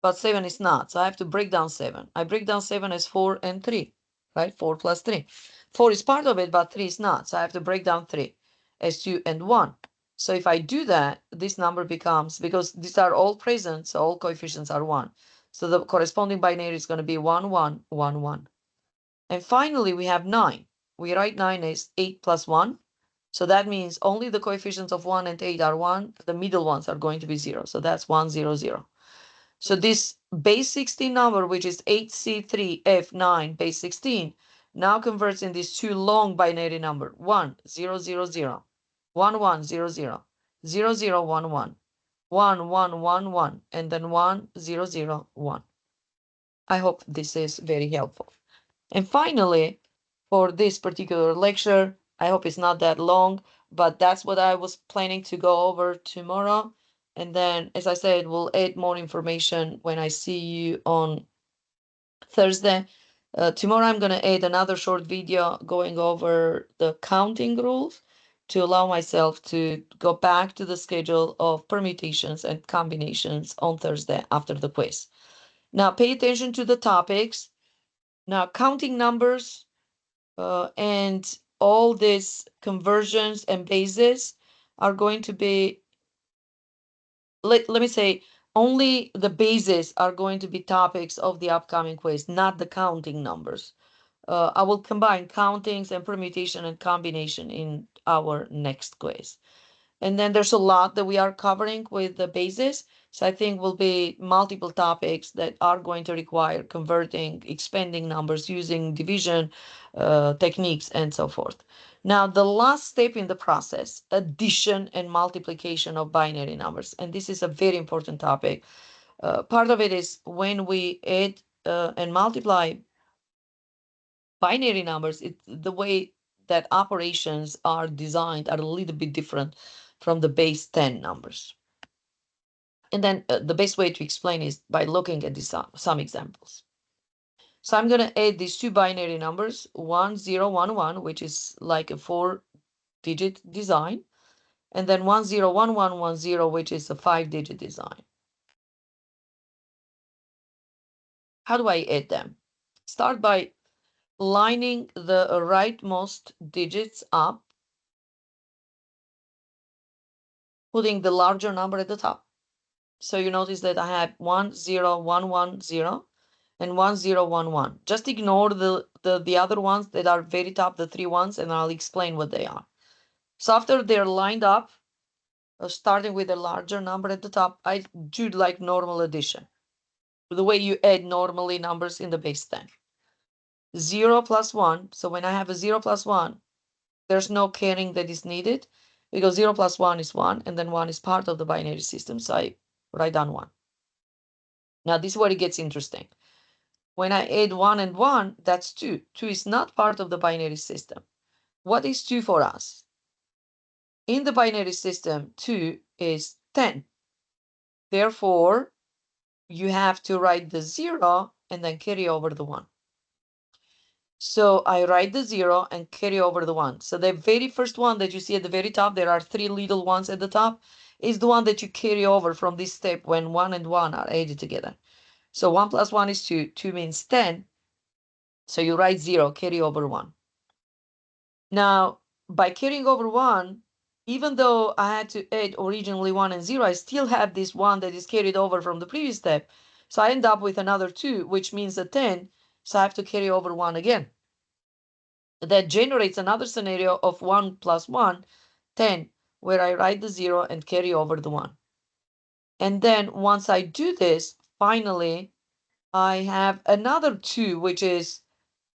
S1: but 7 is not. So I have to break down 7. I break down 7 as 4 and 3, right? 4 plus 3. 4 is part of it, but 3 is not. So I have to break down 3 as 2 and 1. So if I do that, this number becomes, because these are all present, so all coefficients are 1. So the corresponding binary is going to be 1, 1, 1, 1. And finally, we have 9. We write 9 as 8 plus 1. So that means only the coefficients of 1 and 8 are 1. The middle ones are going to be 0. So that's 1, 0, 0. So this base 16 number, which is 8C3F9 base 16, now converts in these two long binary number, 1, 0, 0, 0, 1, 1, 0, 0, 0, 0, 1, 1, 1, 1, 1, 1, and then 1, 0, 0, 1. I hope this is very helpful. And finally, for this particular lecture, I hope it's not that long, but that's what I was planning to go over tomorrow. And then, as I said, we'll add more information when I see you on Thursday. Tomorrow, I'm going to add another short video going over the counting rules to allow myself to go back to the schedule of permutations and combinations on Thursday after the quiz. Now, pay attention to the topics. Now, counting numbers and all these conversions and bases are going to be, let me say, only the bases are going to be topics of the upcoming quiz, not the counting numbers. I will combine countings and permutation and combination in our next quiz. And then there's a lot that we are covering with the bases. So I think will be multiple topics that are going to require converting, expanding numbers, using division techniques, and so forth. Now, the last step in the process, addition and multiplication of binary numbers. And this is a very important topic. Part of it is when we add and multiply binary numbers, the way that operations are designed are a little bit different from the base 10 numbers. And then the best way to explain is by looking at some examples. So I'm going to add these two binary numbers, 1011, which is like a 4-digit design, and then 101110, which is a 5-digit design. How do I add them? Start by lining the rightmost digits up, putting the larger number at the top. So you notice that I have 10110 and 1011. Just ignore the other ones that are very top, the 3 ones, and I'll explain what they are. So after they're lined up, starting with a larger number at the top, I do like normal addition, the way you add normally numbers in the base 10. 0 plus 1, so when I have a 0 plus 1, there's no carrying that is needed because 0 plus 1 is 1, and then 1 is part of the binary system, so I write down 1. Now this is where it gets interesting. When I add 1 and 1, that's 2. 2 is not part of the binary system. What is 2 for us? In the binary system, 2 is 10. Therefore, you have to write the 0 and then carry over the 1. So I write the 0 and carry over the 1. So the very first one that you see at the very top, there are 3 little ones at the top, is the one that you carry over from this step when 1 and 1 are added together. So 1 plus 1 is 2. 2 means 10. So you write 0, carry over 1. Now, by carrying over 1, even though I had to add originally 1 and 0, I still have this 1 that is carried over from the previous step. So I end up with another 2, which means a 10. So I have to carry over 1 again. That generates another scenario of 1 plus 1, 10, where I write the 0 and carry over the 1. And then once I do this, finally, I have another 2, which is,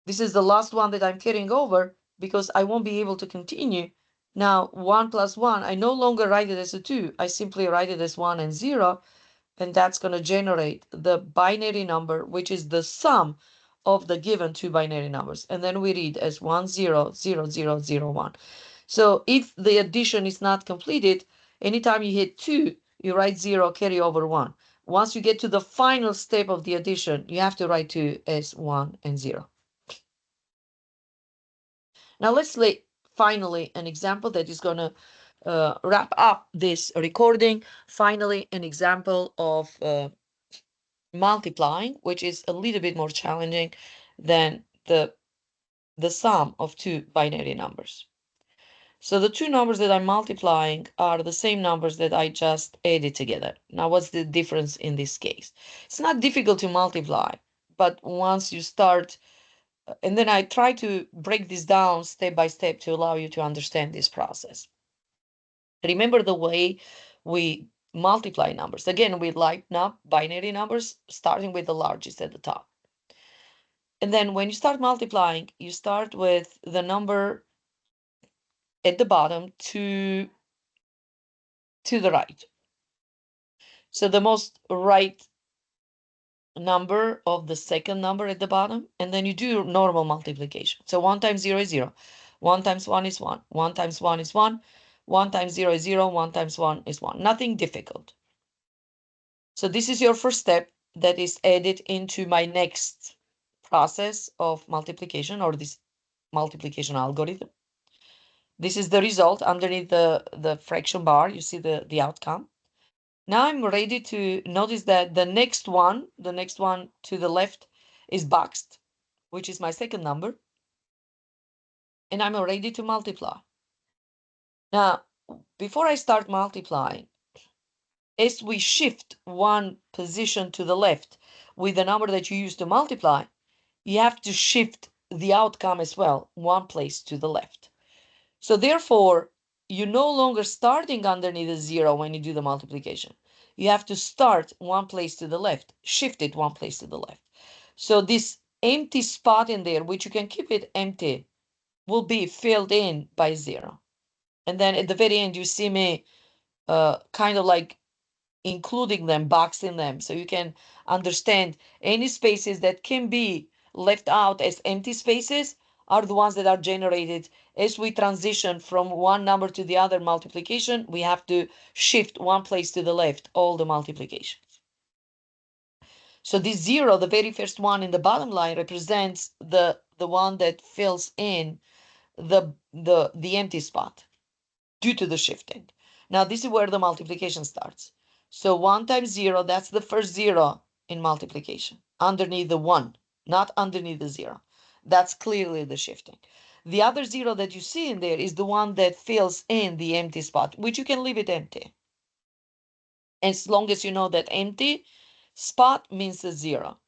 S1: this is the last one that I'm carrying over because I won't be able to continue. Now, 1 plus 1, I no longer write it as a 2. I simply write it as 1 and 0, and that's going to generate the binary number, which is the sum of the given two binary numbers. And then we read as 100001. So if the addition is not completed, anytime you hit 2, you write 0, carry over 1. Once you get to the final step of the addition, you have to write 2 as 1 and 0. Now let's lay finally an example that is going to wrap up this recording. Finally, an example of multiplying, which is a little bit more challenging than the sum of two binary numbers. So the two numbers that I'm multiplying are the same numbers that I just added together. Now, what's the difference in this case? It's not difficult to multiply, but once you start, and then I try to break this down step by step to allow you to understand this process. Remember the way we multiply numbers. Again, we lighten up binary numbers, starting with the largest at the top. And then when you start multiplying, you start with the number at the bottom to the right. So the most right number of the second number at the bottom, and then you do normal multiplication. So 1 times 0 is 0. 1 times 1 is 1. 1 times 1 is 1. 1 times 0 is 0. 1 times 1 is 1. Nothing difficult. So this is your first step that is added into my next process of multiplication, or this multiplication algorithm. This is the result underneath the fraction bar. You see the outcome. Now I'm ready to notice that the next one to the left is boxed, which is my second number. And I'm ready to multiply. Now, before I start multiplying, as we shift one position to the left with the number that you use to multiply, you have to shift the outcome as well, one place to the left. So therefore, you're no longer starting underneath the 0 when you do the multiplication. You have to start one place to the left, shift it one place to the left. So this empty spot in there, which you can keep it empty will be filled in by 0. And then at the very end, you see me kind of like including them, boxing them, so you can understand any spaces that can be left out as empty spaces are the ones that are generated as we transition from one number to the other multiplication. We have to shift one place to the left, all the multiplications. So this 0, the very first one in the bottom line, represents the one that fills in the empty spot due to the shifting. Now this is where the multiplication starts. So 1 times 0, that's the first 0 in multiplication, underneath the 1, not underneath the 0. That's clearly the shifting. The other 0 that you see in there is the one that fills in the empty spot, which you can leave it empty. As long as you know that empty spot means a 0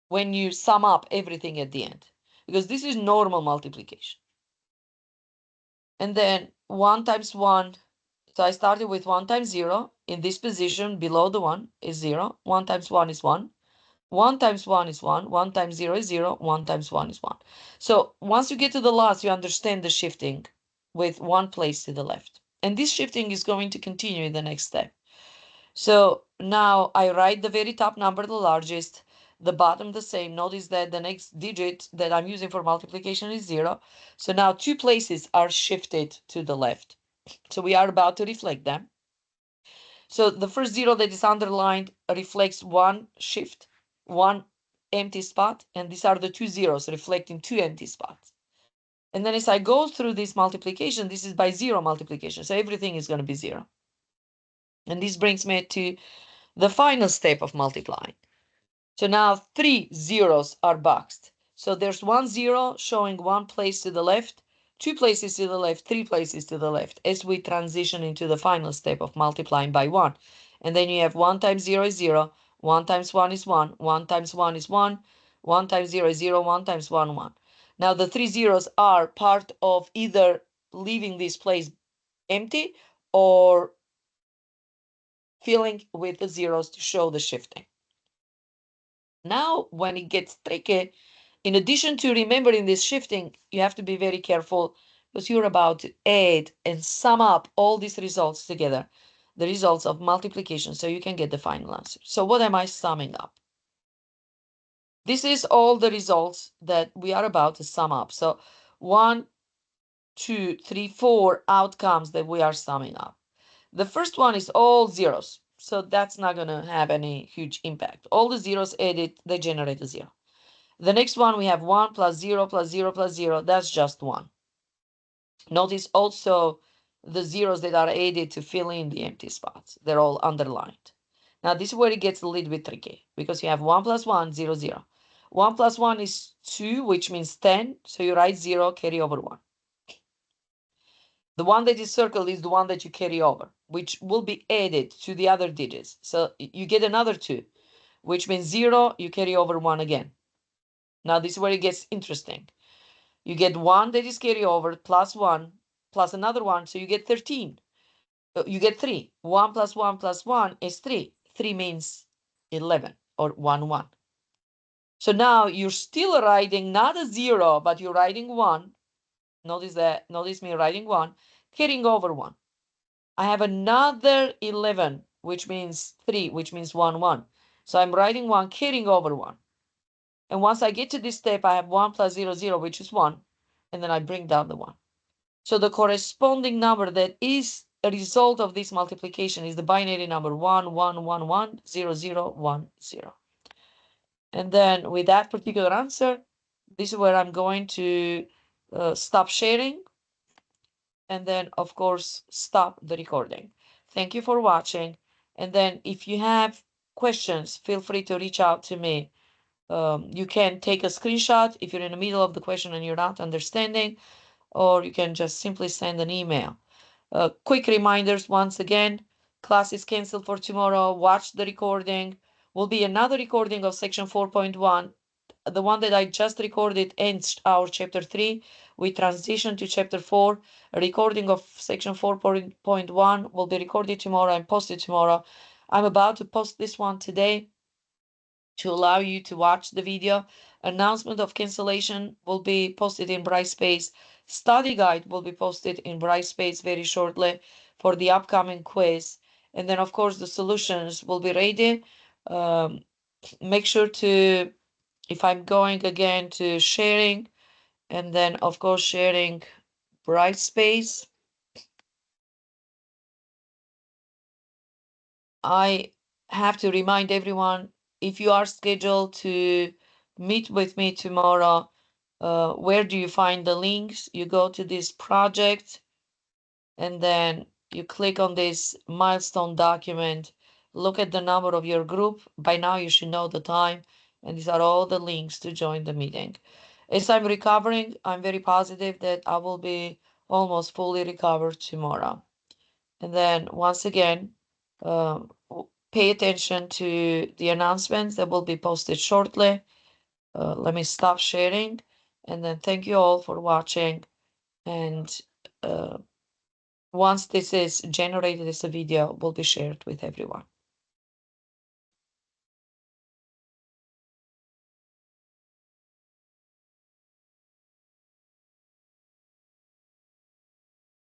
S1: when you sum up everything at the end, because this is normal multiplication. And then 1 times 1, so I started with 1 times 0. In this position below the 1 is 0. 1 times 1 is 1. 1 times 1 is 1. 1 times 0 is 0. 1 times 1 is 1. So once you get to the last, you understand the shifting with one place to the left. And this shifting is going to continue in the next step. So now I write the very top number, the largest, the bottom the same. Notice that the next digit that I'm using for multiplication is 0. So now 2 places are shifted to the left. So we are about to reflect them. So the first 0 that is underlined reflects one shift, one empty spot, and these are the 2 zeros reflecting 2 empty spots. And then as I go through this multiplication, this is by 0 multiplication, so everything is going to be 0. And this brings me to the final step of multiplying. So now 3 zeros are boxed. So there's 1 0 showing one place to the left, 2 places to the left, 3 places to the left as we transition into the final step of multiplying by 1. And then you have 1 times 0 is 0, 1 times 1 is 1, 1 times 1 is 1, 1 times 0 is 0, 1 times 1, 1. Now the 3 zeros are part of either leaving this place empty or filling with the zeros to show the shifting. Now, when it gets tricky, in addition to remembering this shifting, you have to be very careful because you're about to add and sum up all these results together, the results of multiplication, so you can get the final answer. So what am I summing up? This is all the results that we are about to sum up. So 1, 2, 3, 4 outcomes that we are summing up. The first one is all zeros. So that's not going to have any huge impact. All the zeros added, they generate a 0. The next one, we have 1 plus 0 plus 0 plus 0. That's just 1. Notice also the zeros that are added to fill in the empty spots. They're all underlined. Now, this is where it gets a little bit tricky because you have 1 plus 1, 0, 0. 1 plus 1 is 2, which means 10. So you write 0, carry over 1. The one that is circled is the one that you carry over, which will be added to the other digits. So you get another 2, which means 0, you carry over 1 again. Now, this is where it gets interesting. You get 1 that is carry over plus 1 plus another 1, so you get 13. You get 3. 1 plus 1 plus 1 is 3. 3 means 11 or 1, 1. So now you're still writing not a 0, but you're writing 1. Notice me writing 1, carrying over 1. I have another 11, which means 3, which means 1, 1. So I'm writing 1, carrying over 1. And once I get to this step, I have 1 plus 0, 0, which is 1. And then I bring down the 1. So the corresponding number that is a result of this multiplication is the binary number 1, 1, 1, 1, 0, 0, 1, 0. And then with that particular answer, this is where I'm going to stop sharing. And then, of course, stop the recording. Thank you for watching. And then if you have questions, feel free to reach out to me. You can take a screenshot if you're in the middle of the question and you're not understanding, or you can just simply send an email. Quick reminders once again, class is canceled for tomorrow. Watch the recording. Will be another recording of section 4.1. The one that I just recorded ends our chapter 3. We transition to chapter 4. A recording of section 4.1 will be recorded tomorrow and posted tomorrow. I'm about to post this one today to allow you to watch the video. Announcement of cancellation will be posted in Brightspace Study guide will be posted in Brightspace very shortly for the upcoming quiz. And then, of course, the solutions will be ready. Make sure to, if I'm going again to sharing, and then, of course, sharing Brightspace, I have to remind everyone, if you are scheduled to meet with me tomorrow, where do you find the links? You go to this project and then you click on this milestone document. Look at the number of your group. By now, you should know the time. And these are all the links to join the meeting. As I'm recovering, I'm very positive that I will be almost fully recovered tomorrow. And then once again, pay attention to the announcements that will be posted shortly. Let me stop sharing. And then thank you all for watching. And once this is generated as a video, will be shared with everyone.